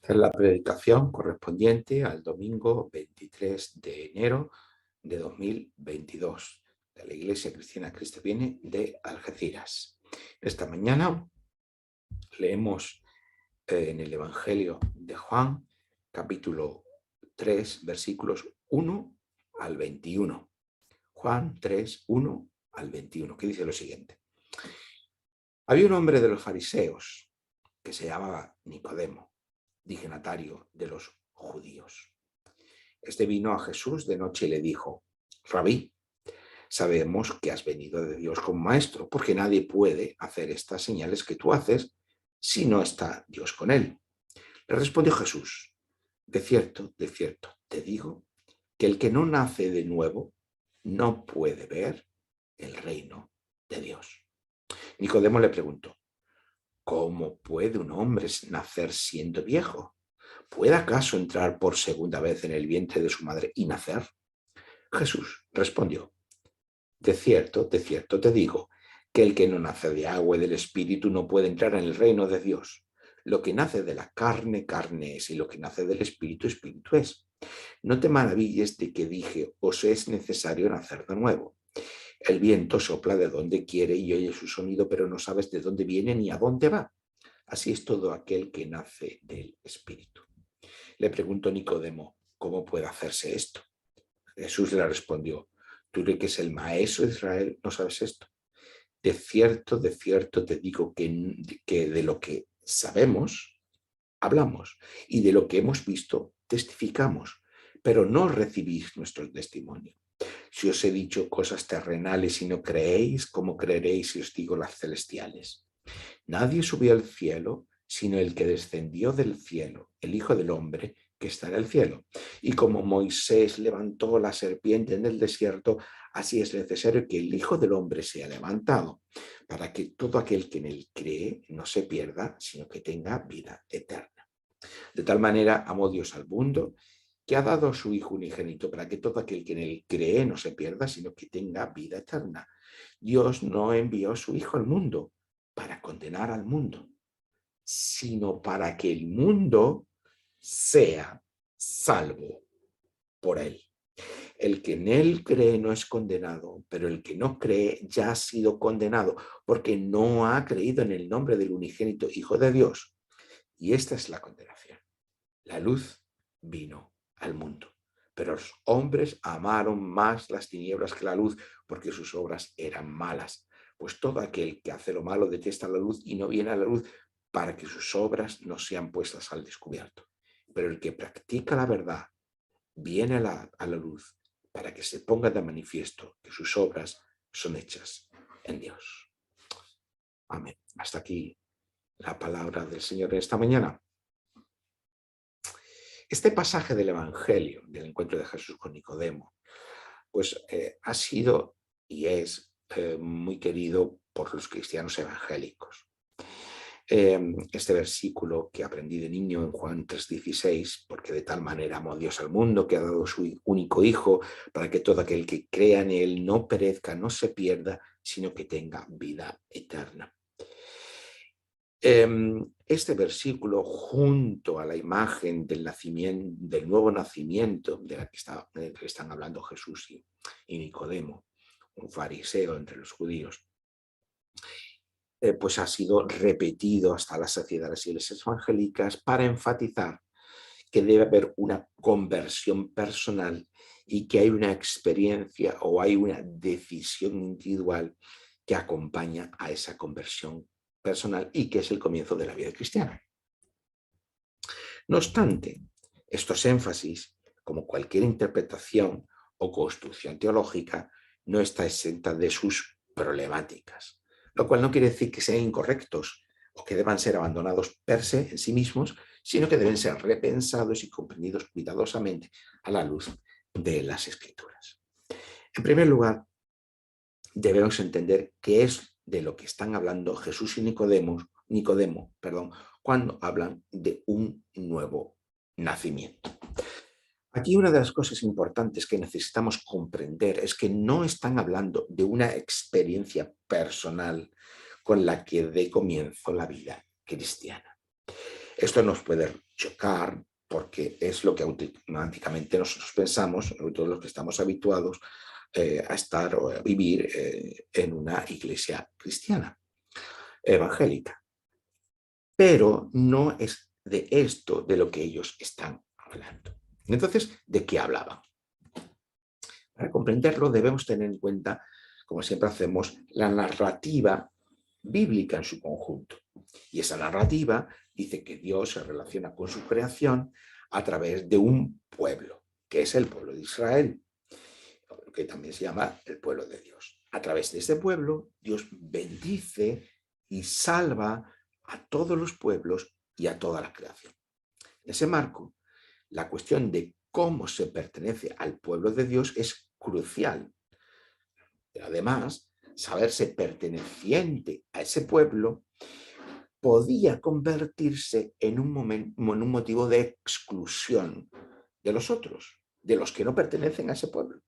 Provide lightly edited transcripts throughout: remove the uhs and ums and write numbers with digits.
Es la predicación correspondiente al domingo 23 de enero de 2022 de la Iglesia Cristiana Cristo Viene de Algeciras. Esta mañana leemos en el Evangelio de Juan, capítulo 3, versículos 1 al 21. Juan 3, 1 al 21, que dice lo siguiente. Había un hombre de los fariseos que se llamaba Nicodemo, dignatario de los judíos. Este vino a Jesús de noche y le dijo: Rabí, sabemos que has venido de Dios como maestro, porque nadie puede hacer estas señales que tú haces si no está Dios con él. Le respondió Jesús: de cierto, te digo que el que no nace de nuevo no puede ver el reino de Dios. Nicodemo le preguntó: ¿cómo puede un hombre nacer siendo viejo? ¿Puede acaso entrar por segunda vez en el vientre de su madre y nacer? Jesús respondió: de cierto te digo, que el que no nace de agua y del Espíritu no puede entrar en el reino de Dios. Lo que nace de la carne, carne es, y lo que nace del Espíritu, Espíritu es. No te maravilles de que dije: os es necesario nacer de nuevo. El viento sopla de donde quiere y oye su sonido, pero no sabes de dónde viene ni a dónde va. Así es todo aquel que nace del Espíritu. Le preguntó Nicodemo: ¿cómo puede hacerse esto? Jesús le respondió: tú que es el maestro de Israel, ¿no sabes esto? De cierto te digo que de lo que sabemos, hablamos, y de lo que hemos visto, testificamos, pero no recibís nuestro testimonio. Si os he dicho cosas terrenales y no creéis, ¿cómo creeréis si os digo las celestiales? Nadie subió al cielo, sino el que descendió del cielo, el Hijo del Hombre que está en el cielo. Y como Moisés levantó la serpiente en el desierto, así es necesario que el Hijo del Hombre sea levantado, para que todo aquel que en él cree no se pierda, sino que tenga vida eterna. De tal manera amó Dios al mundo, que ha dado a su Hijo unigénito, para que todo aquel que en él cree no se pierda, sino que tenga vida eterna. Dios no envió a su Hijo al mundo para condenar al mundo, sino para que el mundo sea salvo por él. El que en él cree no es condenado, pero el que no cree ya ha sido condenado, porque no ha creído en el nombre del unigénito Hijo de Dios. Y esta es la condenación. La luz vino al mundo, pero los hombres amaron más las tinieblas que la luz, porque sus obras eran malas. Pues todo aquel que hace lo malo detesta la luz y no viene a la luz, para que sus obras no sean puestas al descubierto. Pero el que practica la verdad viene a la luz, para que se ponga de manifiesto que sus obras son hechas en Dios. Amén. Hasta aquí la palabra del Señor de esta mañana. Este pasaje del Evangelio, del encuentro de Jesús con Nicodemo, pues ha sido y es muy querido por los cristianos evangélicos. Este versículo que aprendí de niño en Juan 3:16, porque de tal manera amó Dios al mundo que ha dado su único Hijo, para que todo aquel que crea en él no perezca, no se pierda, sino que tenga vida eterna. Este versículo, junto a la imagen del nacimiento, del nuevo nacimiento de la que están hablando Jesús y Nicodemo, un fariseo entre los judíos, pues ha sido repetido hasta la saciedad de las iglesias evangélicas para enfatizar que debe haber una conversión personal y que hay una experiencia o hay una decisión individual que acompaña a esa conversión personal y que es el comienzo de la vida cristiana. No obstante, estos énfasis, como cualquier interpretación o construcción teológica, no está exenta de sus problemáticas, lo cual no quiere decir que sean incorrectos o que deban ser abandonados per se en sí mismos, sino que deben ser repensados y comprendidos cuidadosamente a la luz de las Escrituras. En primer lugar, debemos entender qué es de lo que están hablando Jesús y Nicodemo, cuando hablan de un nuevo nacimiento. Aquí una de las cosas importantes que necesitamos comprender es que no están hablando de una experiencia personal con la que dé comienzo la vida cristiana. Esto nos puede chocar porque es lo que automáticamente nosotros pensamos, sobre todo los que estamos habituados a estar o a vivir en una iglesia cristiana, evangélica. Pero no es de esto de lo que ellos están hablando. Entonces, ¿de qué hablaban? Para comprenderlo debemos tener en cuenta, como siempre hacemos, la narrativa bíblica en su conjunto. Y esa narrativa dice que Dios se relaciona con su creación a través de un pueblo, que es el pueblo de Israel, que también se llama el pueblo de Dios. A través de este pueblo, Dios bendice y salva a todos los pueblos y a toda la creación. En ese marco, la cuestión de cómo se pertenece al pueblo de Dios es crucial. Pero además, saberse perteneciente a ese pueblo podía convertirse en un motivo de exclusión de los otros, de los que no pertenecen a ese pueblo.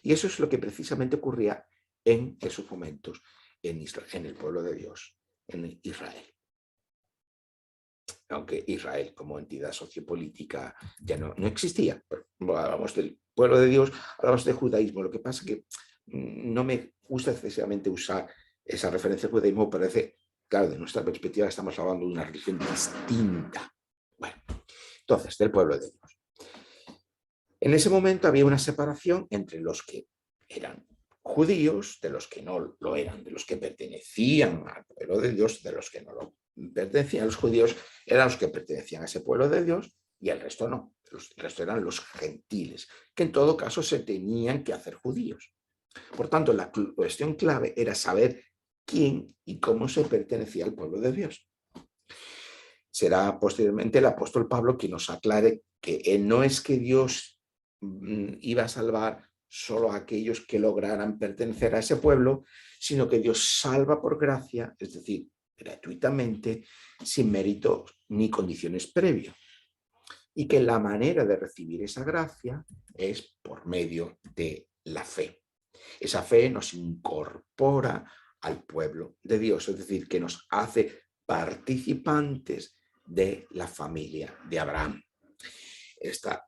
Y eso es lo que precisamente ocurría en esos momentos en el pueblo de Dios, en Israel. Aunque Israel como entidad sociopolítica ya no existía. Pero hablamos del pueblo de Dios, hablamos del judaísmo. Lo que pasa es que no me gusta excesivamente usar esa referencia al judaísmo, parece, claro, de nuestra perspectiva estamos hablando de una religión distinta. Bueno, entonces, del pueblo de Dios. En ese momento había una separación entre los que eran judíos, de los que no lo eran, de los que pertenecían al pueblo de Dios, de los que no lo pertenecían. Los judíos eran los que pertenecían a ese pueblo de Dios y el resto no. El resto eran los gentiles, que en todo caso se tenían que hacer judíos. Por tanto, la cuestión clave era saber quién y cómo se pertenecía al pueblo de Dios. Será posteriormente el apóstol Pablo quien nos aclare que no es que Dios iba a salvar solo a aquellos que lograran pertenecer a ese pueblo, sino que Dios salva por gracia, es decir, gratuitamente, sin mérito ni condiciones previas. Y que la manera de recibir esa gracia es por medio de la fe. Esa fe nos incorpora al pueblo de Dios, es decir, que nos hace participantes de la familia de Abraham. Esta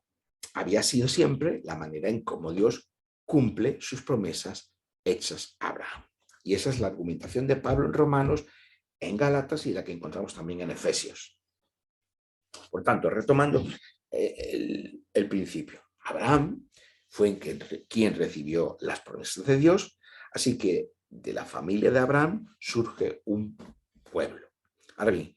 había sido siempre la manera en cómo Dios cumple sus promesas hechas a Abraham. Y esa es la argumentación de Pablo en Romanos, en Gálatas y la que encontramos también en Efesios. Por tanto, retomando el principio, Abraham fue quien recibió las promesas de Dios, así que de la familia de Abraham surge un pueblo. Ahora bien,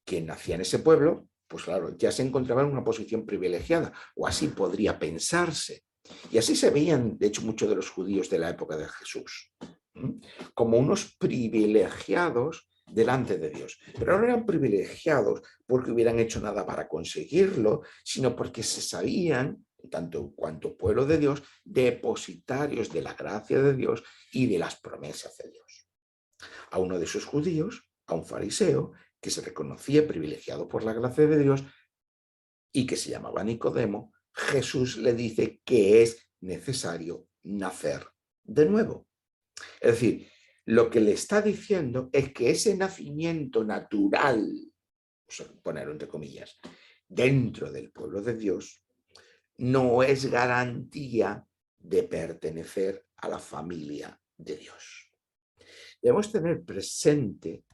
quien nacía en ese pueblo, pues claro, ya se encontraba en una posición privilegiada, o así podría pensarse. Y así se veían, de hecho, muchos de los judíos de la época de Jesús, como unos privilegiados delante de Dios. Pero no eran privilegiados porque hubieran hecho nada para conseguirlo, sino porque se sabían, tanto cuanto pueblo de Dios, depositarios de la gracia de Dios y de las promesas de Dios. A uno de esos judíos, a un fariseo, que se reconocía privilegiado por la gracia de Dios y que se llamaba Nicodemo, Jesús le dice que es necesario nacer de nuevo. Es decir, lo que le está diciendo es que ese nacimiento natural, vamos a ponerlo entre comillas, dentro del pueblo de Dios, no es garantía de pertenecer a la familia de Dios. Debemos tener presente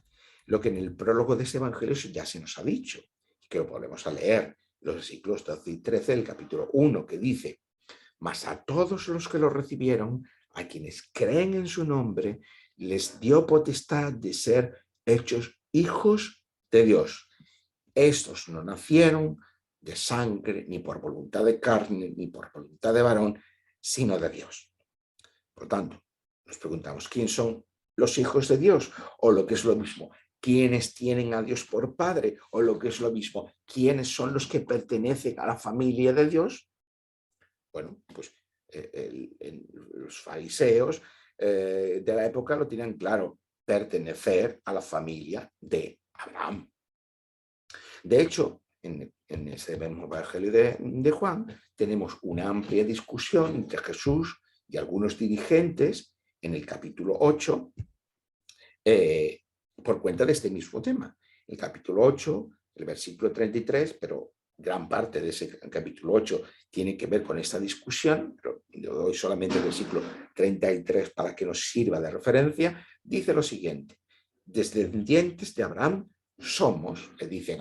lo que en el prólogo de ese evangelio ya se nos ha dicho, que lo volvemos a leer, los versículos 12 y 13 del capítulo 1, que dice: mas a todos los que lo recibieron, a quienes creen en su nombre, les dio potestad de ser hechos hijos de Dios. Estos no nacieron de sangre, ni por voluntad de carne, ni por voluntad de varón, sino de Dios. Por tanto, nos preguntamos, ¿quién son los hijos de Dios? O lo que es lo mismo, ¿quiénes tienen a Dios por Padre? O lo que es lo mismo, ¿quiénes son los que pertenecen a la familia de Dios? Bueno, pues los fariseos de la época lo tenían claro, pertenecer a la familia de Abraham. De hecho, en ese mismo evangelio de Juan, tenemos una amplia discusión entre Jesús y algunos dirigentes en el capítulo 8 por cuenta de este mismo tema. El capítulo 8 el versículo 33, pero gran parte de ese capítulo 8 tiene que ver con esta discusión, pero yo doy solamente el versículo 33 para que nos sirva de referencia. Dice lo siguiente: descendientes de Abraham somos, le dicen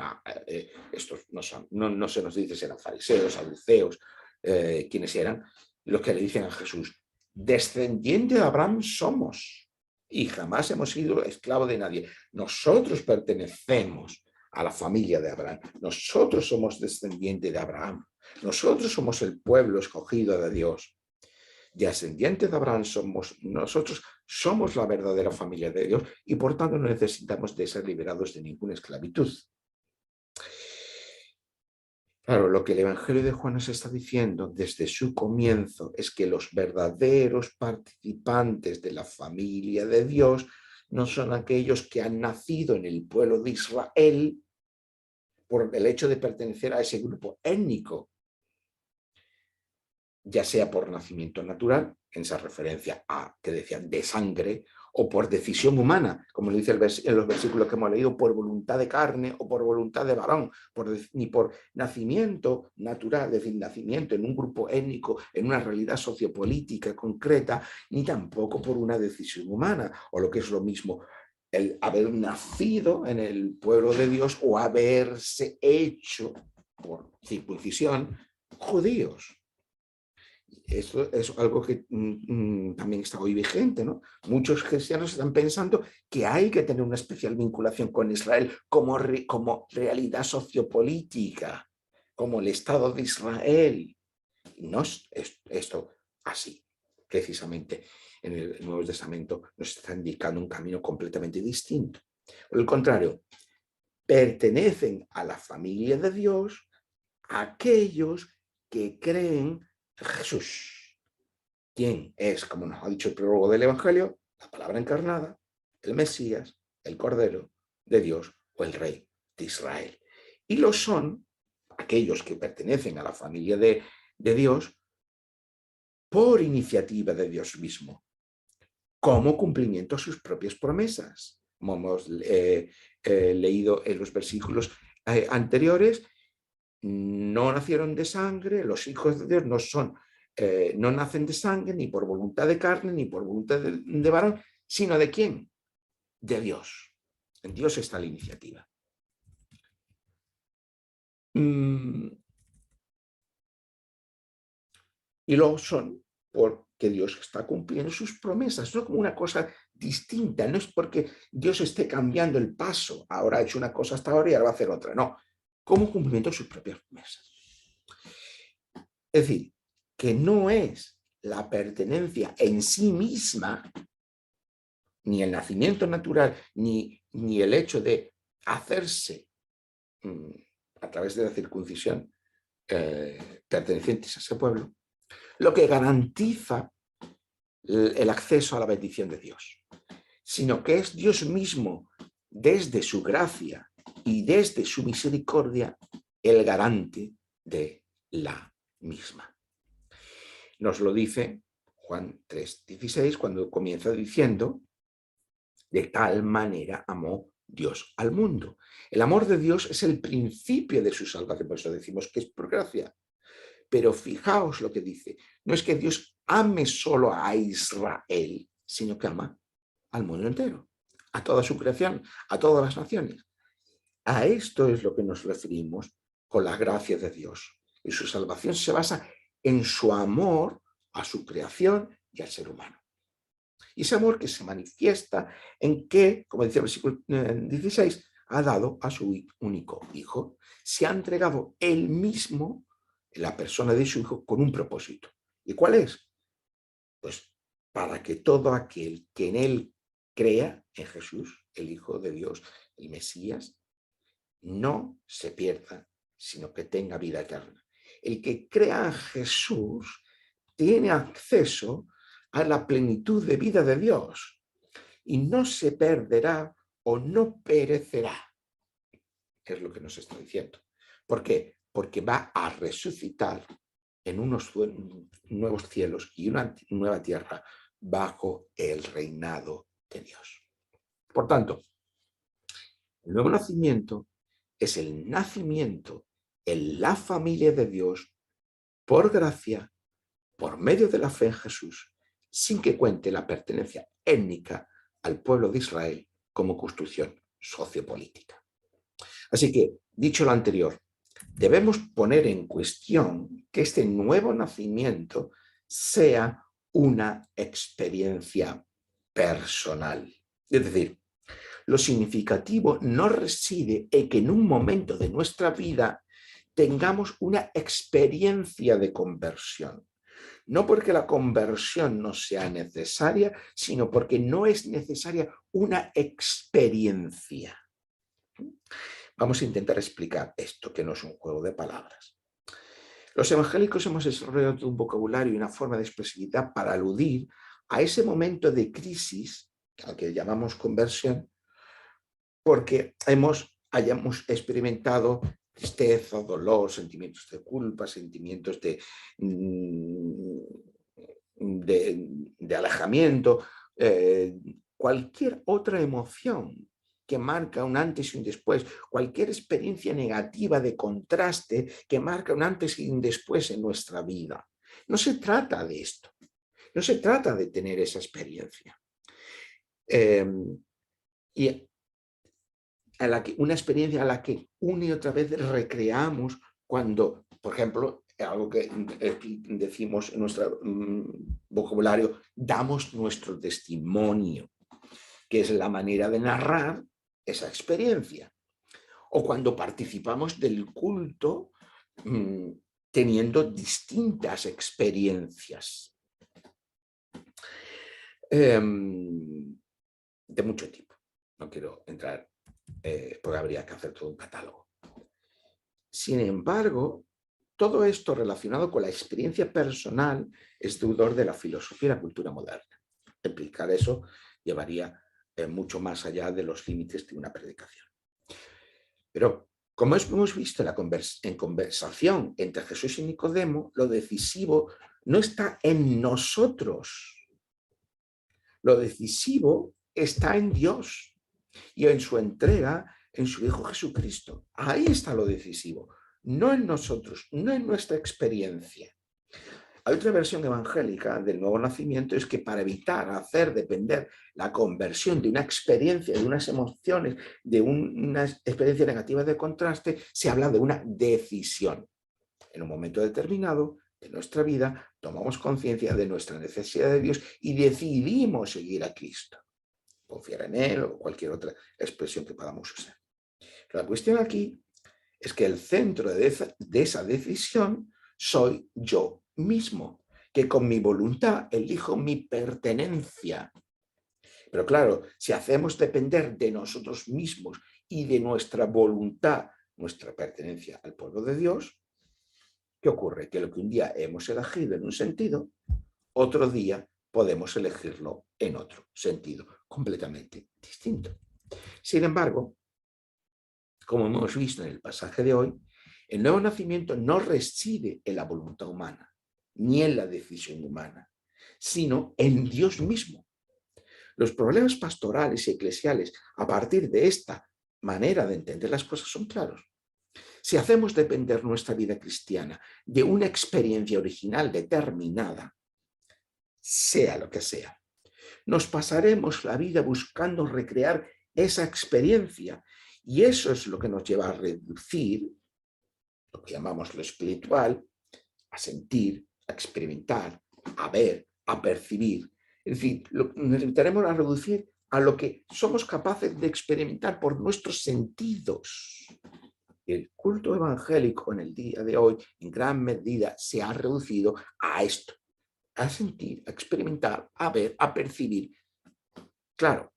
estos no se nos dice si eran fariseos, saduceos, quiénes eran, los que le dicen a Jesús, descendiente de Abraham somos y jamás hemos sido esclavos de nadie. Nosotros pertenecemos a la familia de Abraham. Nosotros somos descendientes de Abraham. Nosotros somos el pueblo escogido de Dios. Descendientes de Abraham somos nosotros, somos la verdadera familia de Dios y por tanto no necesitamos de ser liberados de ninguna esclavitud. Claro, lo que el Evangelio de Juan nos está diciendo desde su comienzo es que los verdaderos participantes de la familia de Dios no son aquellos que han nacido en el pueblo de Israel por el hecho de pertenecer a ese grupo étnico, ya sea por nacimiento natural, en esa referencia a que decían de sangre, o por decisión humana, como lo dice en los versículos que hemos leído, por voluntad de carne o por voluntad de varón, ni por nacimiento natural, es decir, nacimiento en un grupo étnico, en una realidad sociopolítica concreta, ni tampoco por una decisión humana, o lo que es lo mismo, el haber nacido en el pueblo de Dios o haberse hecho por circuncisión judíos. Esto es algo que también está hoy vigente, ¿no? Muchos cristianos están pensando que hay que tener una especial vinculación con Israel como realidad sociopolítica, como el Estado de Israel. No es esto así, precisamente. En el Nuevo Testamento nos está indicando un camino completamente distinto. Por el contrario, pertenecen a la familia de Dios aquellos que creen Jesús, quien es, como nos ha dicho el prólogo del Evangelio, la palabra encarnada, el Mesías, el Cordero de Dios o el Rey de Israel. Y lo son aquellos que pertenecen a la familia de Dios por iniciativa de Dios mismo, como cumplimiento a sus propias promesas. Como hemos leído en los versículos anteriores, no nacieron de sangre, los hijos de Dios no nacen de sangre, ni por voluntad de carne, ni por voluntad de varón, sino ¿de quién? De Dios. En Dios está la iniciativa. Y lo son porque Dios está cumpliendo sus promesas, no como una cosa distinta, no es porque Dios esté cambiando el paso, ahora ha hecho una cosa hasta ahora y ahora va a hacer otra, no, como cumplimiento de sus propias promesas. Es decir, que no es la pertenencia en sí misma, ni el nacimiento natural, ni el hecho de hacerse a través de la circuncisión pertenecientes a ese pueblo, lo que garantiza el acceso a la bendición de Dios, sino que es Dios mismo, desde su gracia y desde su misericordia, el garante de la misma. Nos lo dice Juan 3:16 cuando comienza diciendo, de tal manera amó Dios al mundo. El amor de Dios es el principio de su salvación, por eso decimos que es por gracia. Pero fijaos lo que dice, no es que Dios ame solo a Israel, sino que ama al mundo entero, a toda su creación, a todas las naciones. A esto es lo que nos referimos con la gracia de Dios. Y su salvación se basa en su amor a su creación y al ser humano. Y ese amor que se manifiesta en que, como dice el versículo 16, ha dado a su único hijo. Se ha entregado él mismo, en la persona de su hijo, con un propósito. ¿Y cuál es? Pues para que todo aquel que en él crea, en Jesús, el Hijo de Dios, el Mesías, no se pierda, sino que tenga vida eterna. El que crea en Jesús tiene acceso a la plenitud de vida de Dios y no se perderá o no perecerá, que es lo que nos está diciendo. ¿Por qué? Porque va a resucitar en unos nuevos cielos y una nueva tierra bajo el reinado de Dios. Por tanto, el nuevo nacimiento es el nacimiento en la familia de Dios por gracia, por medio de la fe en Jesús, sin que cuente la pertenencia étnica al pueblo de Israel como construcción sociopolítica. Así que, dicho lo anterior, debemos poner en cuestión que este nuevo nacimiento sea una experiencia personal. Es decir, lo significativo no reside en que en un momento de nuestra vida tengamos una experiencia de conversión. No porque la conversión no sea necesaria, sino porque no es necesaria una experiencia. Vamos a intentar explicar esto, que no es un juego de palabras. Los evangélicos hemos desarrollado un vocabulario y una forma de expresividad para aludir a ese momento de crisis, al que llamamos conversión, porque hayamos experimentado tristeza, dolor, sentimientos de culpa, sentimientos de alejamiento, cualquier otra emoción que marca un antes y un después, cualquier experiencia negativa de contraste que marca un antes y un después en nuestra vida. No se trata de esto, no se trata de tener esa experiencia. Y una experiencia a la que una y otra vez recreamos cuando, por ejemplo, algo que decimos en nuestro vocabulario, damos nuestro testimonio, que es la manera de narrar esa experiencia. O cuando participamos del culto teniendo distintas experiencias de mucho tipo. No quiero entrar porque habría que hacer todo un catálogo. Sin embargo, todo esto relacionado con la experiencia personal es deudor de la filosofía y la cultura moderna. Explicar eso llevaría mucho más allá de los límites de una predicación. Pero, como hemos visto en conversación entre Jesús y Nicodemo, lo decisivo no está en nosotros. Lo decisivo está en Dios y en su entrega en su Hijo Jesucristo. Ahí está lo decisivo, no en nosotros, no en nuestra experiencia. Hay otra versión evangélica del nuevo nacimiento, es que para evitar hacer depender la conversión de una experiencia, de unas emociones, de una experiencia negativa de contraste, se habla de una decisión. En un momento determinado de nuestra vida tomamos conciencia de nuestra necesidad de Dios y decidimos seguir a Cristo, confiar en Él o cualquier otra expresión que podamos usar. La cuestión aquí es que el centro de esa decisión soy yo mismo, que con mi voluntad elijo mi pertenencia. Pero claro, si hacemos depender de nosotros mismos y de nuestra voluntad, nuestra pertenencia al pueblo de Dios, ¿qué ocurre? Que lo que un día hemos elegido en un sentido, otro día podemos elegirlo en otro sentido, completamente distinto. Sin embargo, como hemos visto en el pasaje de hoy, el nuevo nacimiento no reside en la voluntad humana, ni en la decisión humana, sino en Dios mismo. Los problemas pastorales y eclesiales a partir de esta manera de entender las cosas son claros. Si hacemos depender nuestra vida cristiana de una experiencia original determinada, sea lo que sea, nos pasaremos la vida buscando recrear esa experiencia y eso es lo que nos lleva a reducir lo que llamamos lo espiritual, a sentir, a experimentar, a ver, a percibir. Es decir, necesitaremos a reducir a lo que somos capaces de experimentar por nuestros sentidos. El culto evangélico en el día de hoy, en gran medida, se ha reducido a esto, a sentir, a experimentar, a ver, a percibir. Claro,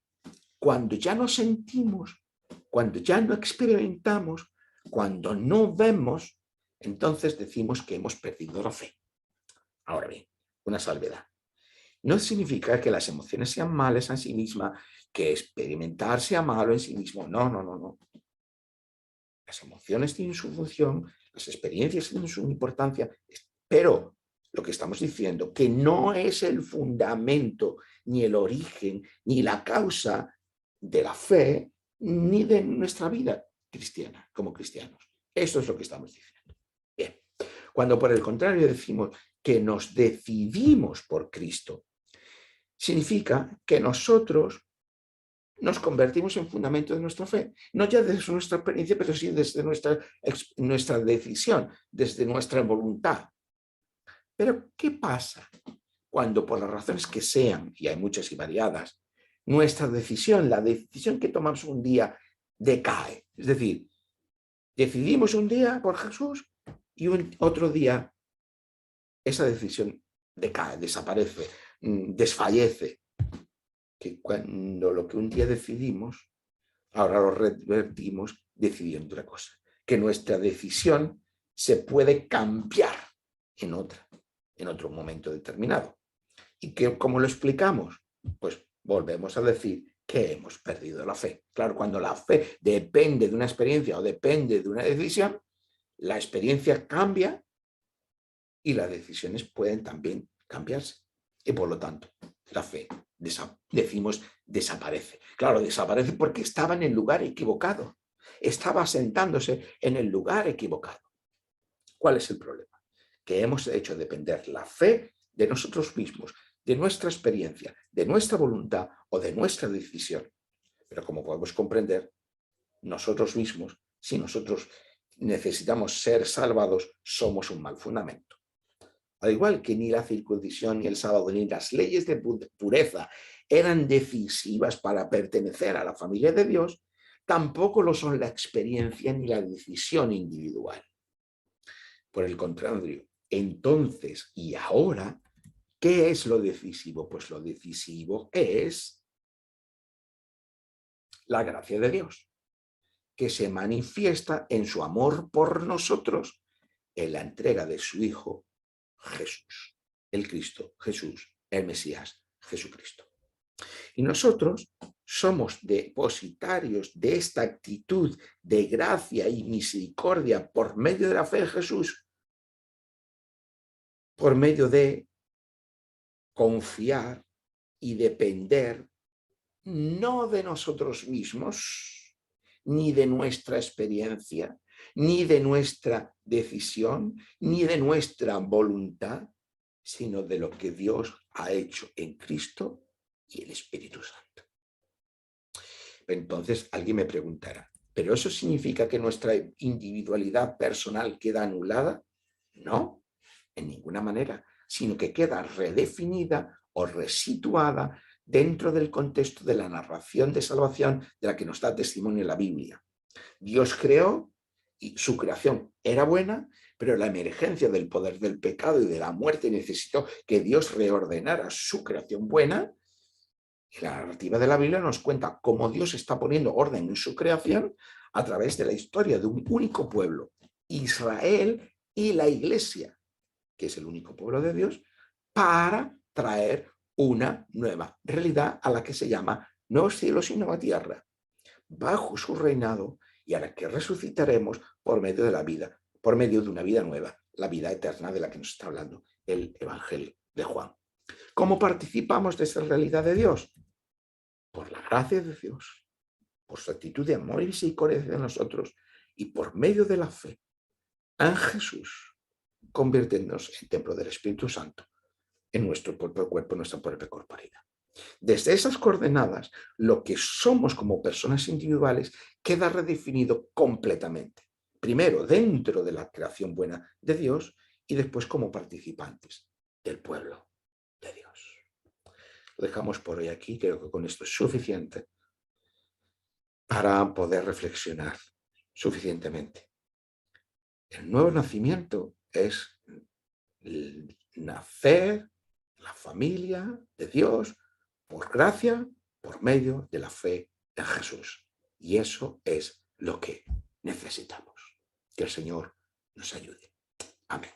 cuando ya no sentimos, cuando ya no experimentamos, cuando no vemos, entonces decimos que hemos perdido la fe. Ahora bien, una salvedad. No significa que las emociones sean malas en sí mismas, que experimentar sea malo en sí mismo. No, no, no, no. Las emociones tienen su función, las experiencias tienen su importancia, pero lo que estamos diciendo, que no es el fundamento, ni el origen, ni la causa de la fe, ni de nuestra vida. cristiana, como cristianos. Esto es lo que estamos diciendo. Bien. Cuando por el contrario decimos que nos decidimos por Cristo, significa que nosotros nos convertimos en fundamento de nuestra fe, no ya desde nuestra experiencia, pero sí desde nuestra decisión, desde nuestra voluntad. Pero, ¿qué pasa cuando por las razones que sean, y hay muchas y variadas, nuestra decisión, la decisión que tomamos un día, decae? Es decir, decidimos un día por Jesús y otro día esa decisión decae, desaparece, desfallece. Que cuando lo que un día decidimos, ahora lo revertimos decidiendo otra cosa. Que nuestra decisión se puede cambiar en otro momento determinado. ¿Y que, cómo lo explicamos? Pues volvemos a decir que hemos perdido la fe. Claro, cuando la fe depende de una experiencia o depende de una decisión, la experiencia cambia y las decisiones pueden también cambiarse. Y por lo tanto, la fe, decimos, desaparece. Claro, desaparece porque estaba en el lugar equivocado. Estaba sentándose en el lugar equivocado. ¿Cuál es el problema? Que hemos hecho depender la fe de nosotros mismos, de nuestra experiencia, de nuestra voluntad o de nuestra decisión. Pero como podemos comprender, nosotros mismos, si nosotros necesitamos ser salvados, somos un mal fundamento. Al igual que ni la circuncisión, ni el sábado, ni las leyes de pureza eran decisivas para pertenecer a la familia de Dios, tampoco lo son la experiencia ni la decisión individual. Por el contrario, entonces y ahora, ¿qué es lo decisivo? Pues lo decisivo es la gracia de Dios, que se manifiesta en su amor por nosotros, en la entrega de su Hijo Jesús, el Cristo, Jesús, el Mesías, Jesucristo. Y nosotros somos depositarios de esta actitud de gracia y misericordia por medio de la fe en Jesús, por medio de confiar y depender no de nosotros mismos, ni de nuestra experiencia, ni de nuestra decisión, ni de nuestra voluntad, sino de lo que Dios ha hecho en Cristo y el Espíritu Santo. Entonces alguien me preguntará, ¿pero eso significa que nuestra individualidad personal queda anulada? No, en ninguna manera, sino que queda redefinida o resituada dentro del contexto de la narración de salvación de la que nos da testimonio la Biblia. Dios creó y su creación era buena, pero la emergencia del poder del pecado y de la muerte necesitó que Dios reordenara su creación buena. Y la narrativa de la Biblia nos cuenta cómo Dios está poniendo orden en su creación a través de la historia de un único pueblo, Israel y la Iglesia, que es el único pueblo de Dios, para traer una nueva realidad a la que se llama nuevos cielos y nueva tierra, bajo su reinado, y a la que resucitaremos por medio de la vida, por medio de una vida nueva, la vida eterna de la que nos está hablando el Evangelio de Juan. ¿Cómo participamos de esa realidad de Dios? Por la gracia de Dios, por su actitud de amor y misericordia de nosotros, y por medio de la fe en Jesús, convirtiéndonos en templo del Espíritu Santo, en nuestro propio cuerpo, en nuestra propia corporeidad. Desde esas coordenadas, lo que somos como personas individuales queda redefinido completamente. Primero, dentro de la creación buena de Dios y después como participantes del pueblo de Dios. Lo dejamos por hoy aquí, creo que con esto es suficiente para poder reflexionar suficientemente. El nuevo nacimiento es el nacer, la familia de Dios, por gracia, por medio de la fe en Jesús. Y eso es lo que necesitamos. Que el Señor nos ayude. Amén.